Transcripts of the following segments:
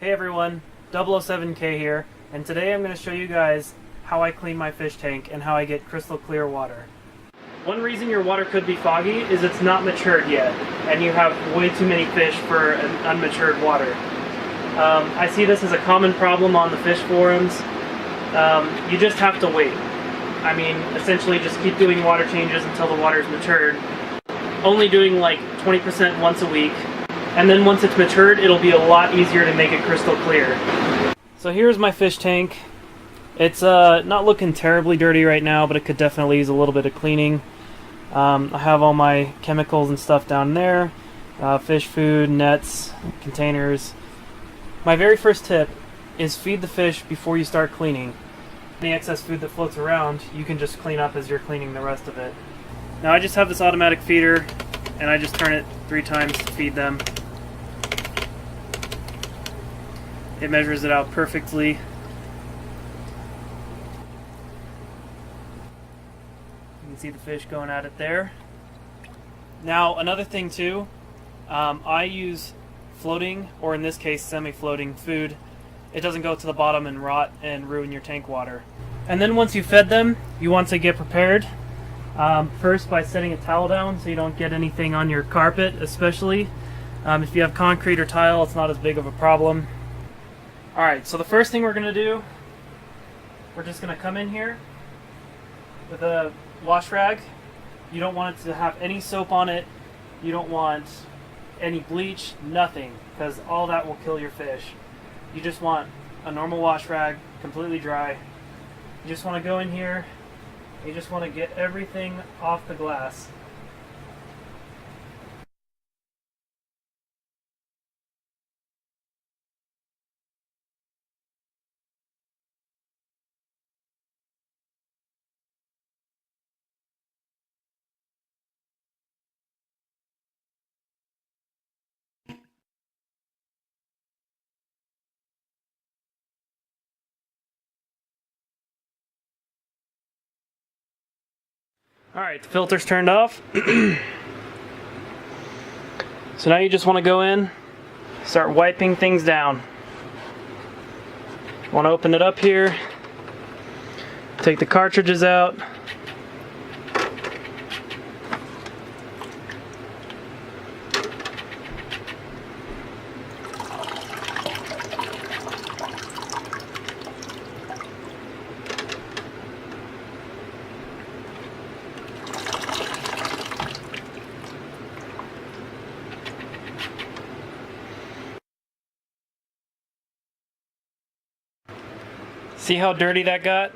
Hey everyone, 007K here, and today I'm going to show you guys how I clean my fish tank and how I get crystal clear water. One reason your water could be foggy is it's not matured yet, and you have way too many fish for an unmatured water. I see this as a common problem on the fish forums. You just have to wait. I mean, essentially just keep doing water changes until the water's matured. Only doing like 20% once a week. And then once it's matured, it'll be a lot easier to make it crystal clear. So here's my fish tank. It's not looking terribly dirty right now, but it could definitely use a little bit of cleaning. I have all my chemicals and stuff down there. Fish food, nets, containers. My very first tip is feed the fish before you start cleaning. Any excess food that floats around, you can just clean up as you're cleaning the rest of it. Now I just have this automatic feeder, and I just turn it 3 times to feed them. It measures it out perfectly. You can see the fish going at it there. Now another thing too, I use floating, or in this case semi-floating food. It doesn't go to the bottom and rot and ruin your tank water. And then once you've fed them, you want to get prepared. First by setting a towel down so you don't get anything on your carpet, especially. If you have concrete or tile, it's not as big of a problem. Alright, so the first thing we're going to do, we're just going to come in here with a wash rag. You don't want it to have any soap on it. You don't want any bleach, nothing, because all that will kill your fish. You just want a normal wash rag, completely dry. You just want to go in here, you just want to get everything off the glass. Alright, the filter's turned off. So now you just want to go in, start wiping things down. Want to open it up here, take the cartridges out. See how dirty that got?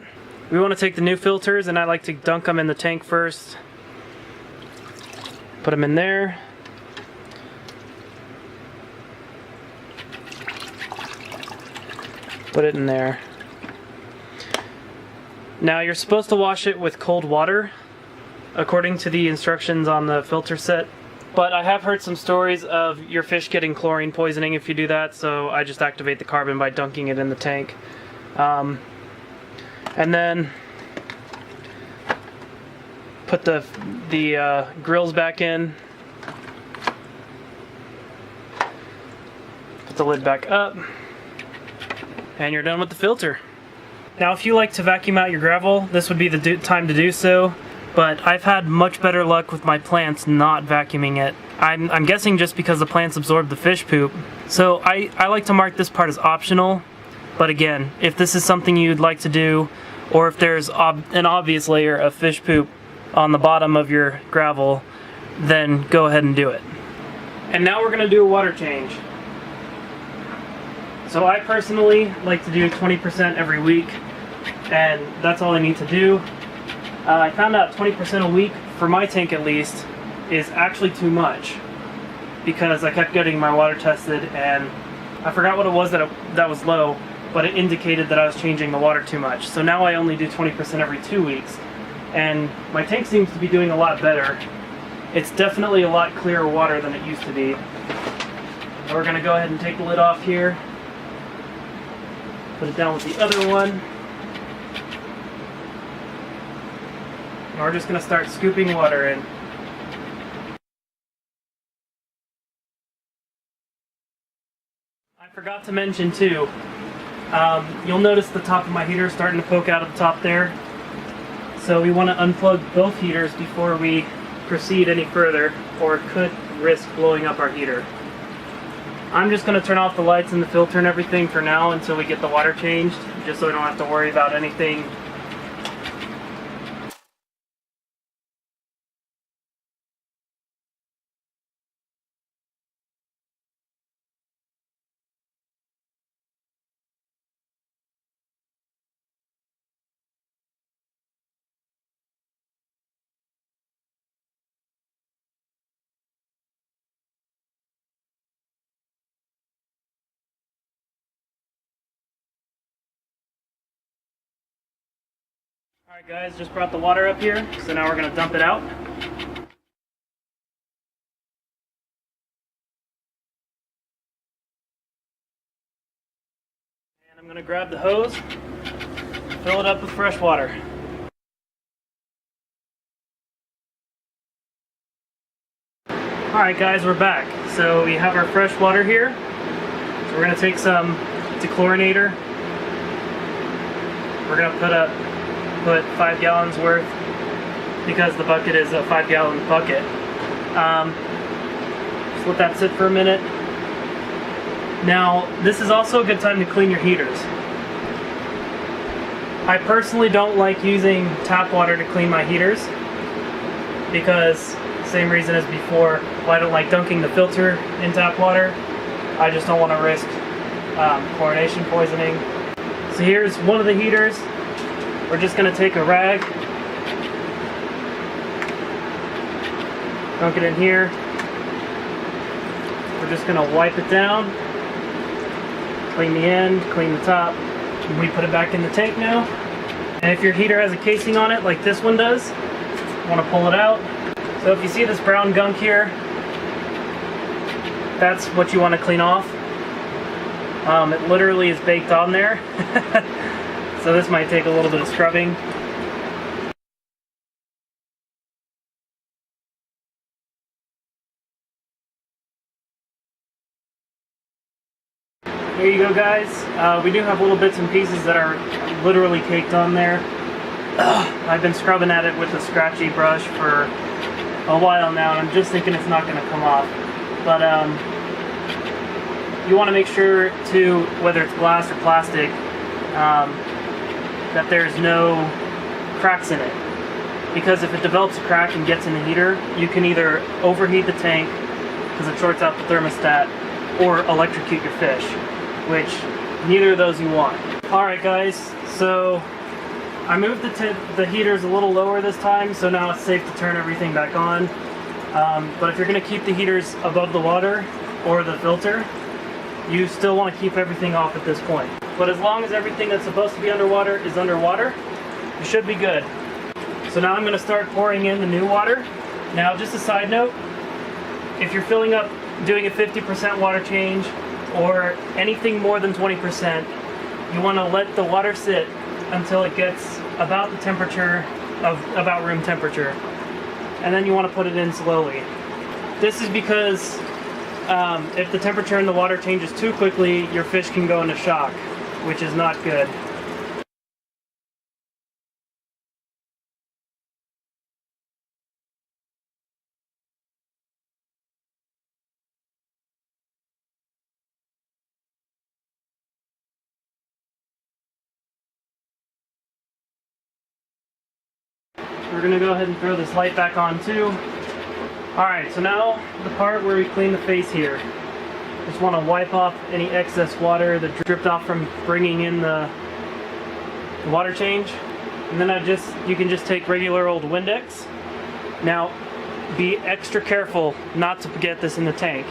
We want to take the new filters, and I like to dunk them in the tank first. Put them in there. Put it in there. Now you're supposed to wash it with cold water, according to the instructions on the filter set. But I have heard some stories of your fish getting chlorine poisoning if you do that, so I just activate the carbon by dunking it in the tank. And then put the grills back in. Put the lid back up. And you're done with the filter. Now if you like to vacuum out your gravel, this would be the time to do so. But I've had much better luck with my plants not vacuuming it. I'm guessing just because the plants absorb the fish poop. So I like to mark this part as optional. But again, if this is something you'd like to do, or if there's an obvious layer of fish poop on the bottom of your gravel, then go ahead and do it. And now we're going to do a water change. So I personally like to do 20% every week, and that's all I need to do. I found out 20% a week, for my tank at least, is actually too much, because I kept getting my water tested and I forgot what it was that was low, but it indicated that I was changing the water too much. So now I only do 20% every 2 weeks, and my tank seems to be doing a lot better. It's definitely a lot clearer water than it used to be. Now we're going to go ahead and take the lid off here, put it down with the other one, and we're just going to start scooping water in. Forgot to mention too, you'll notice the top of my heater starting to poke out of the top there. So we want to unplug both heaters before we proceed any further, or it could risk blowing up our heater. I'm just going to turn off the lights and the filter and everything for now until we get the water changed, just so we don't have to worry about anything. Alright guys, just brought the water up here, so now we're going to dump it out. And I'm going to grab the hose, fill it up with fresh water. Alright guys, we're back. So we have our fresh water here. So we're going to take some dechlorinator. We're going to put 5 gallons worth, because the bucket is a 5-gallon bucket. Just let that sit for a minute. Now, this is also a good time to clean your heaters. I personally don't like using tap water to clean my heaters, because same reason as before, I don't like dunking the filter in tap water. I just don't want to risk chlorination poisoning. So here's one of the heaters. We're just going to take a rag, dunk it in here. We're just going to wipe it down, clean the end, clean the top, and we put it back in the tank now. And if your heater has a casing on it like this one does, you want to pull it out. So if you see this brown gunk here, that's what you want to clean off. It literally is baked on there. So this might take a little bit of scrubbing. Here you go guys. We do have little bits and pieces that are literally caked on there. I've been scrubbing at it with a scratchy brush for a while now, and I'm just thinking it's not going to come off. But you want to make sure to, whether it's glass or plastic, that there's no cracks in it, because if it develops a crack and gets in the heater, you can either overheat the tank because it shorts out the thermostat, or electrocute your fish, which neither of those you want. Alright guys, so I moved the heaters a little lower this time, so now it's safe to turn everything back on. But if you're going to keep the heaters above the water or the filter, you still want to keep everything off at this point. But as long as everything that's supposed to be underwater is underwater, you should be good. So now I'm going to start pouring in the new water. Now, just a side note, if you're filling up, doing a 50% water change, or anything more than 20%, you want to let the water sit until it gets about the temperature of about room temperature. And then you want to put it in slowly. This is because if the temperature in the water changes too quickly, your fish can go into shock, which is not good. We're going to go ahead and throw this light back on too. Alright, so now the part where we clean the face here. Just want to wipe off any excess water that dripped off from bringing in the water change. And then you can just take regular old Windex. Now, be extra careful not to get this in the tank.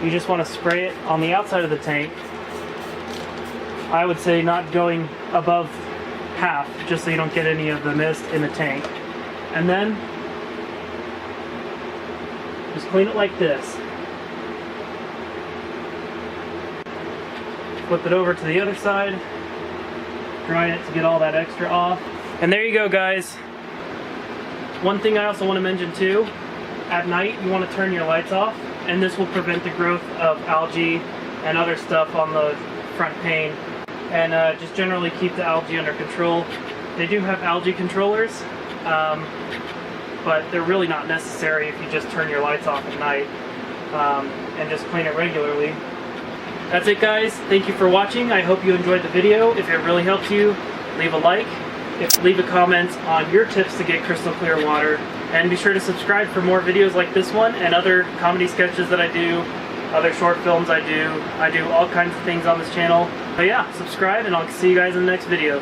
You just want to spray it on the outside of the tank. I would say not going above half, just so you don't get any of the mist in the tank. And then just clean it like this. Flip it over to the other side, dry it to get all that extra off. And there you go, guys. One thing I also want to mention too, at night you want to turn your lights off, and this will prevent the growth of algae and other stuff on the front pane, and just generally keep the algae under control. They do have algae controllers, but they're really not necessary if you just turn your lights off at night and just clean it regularly. That's it, guys. Thank you for watching. I hope you enjoyed the video. If it really helped you, leave a like. Leave a comment on your tips to get crystal clear water, and be sure to subscribe for more videos like this one and other comedy sketches that I do, other short films I do. I do all kinds of things on this channel. But yeah, subscribe, and I'll see you guys in the next video.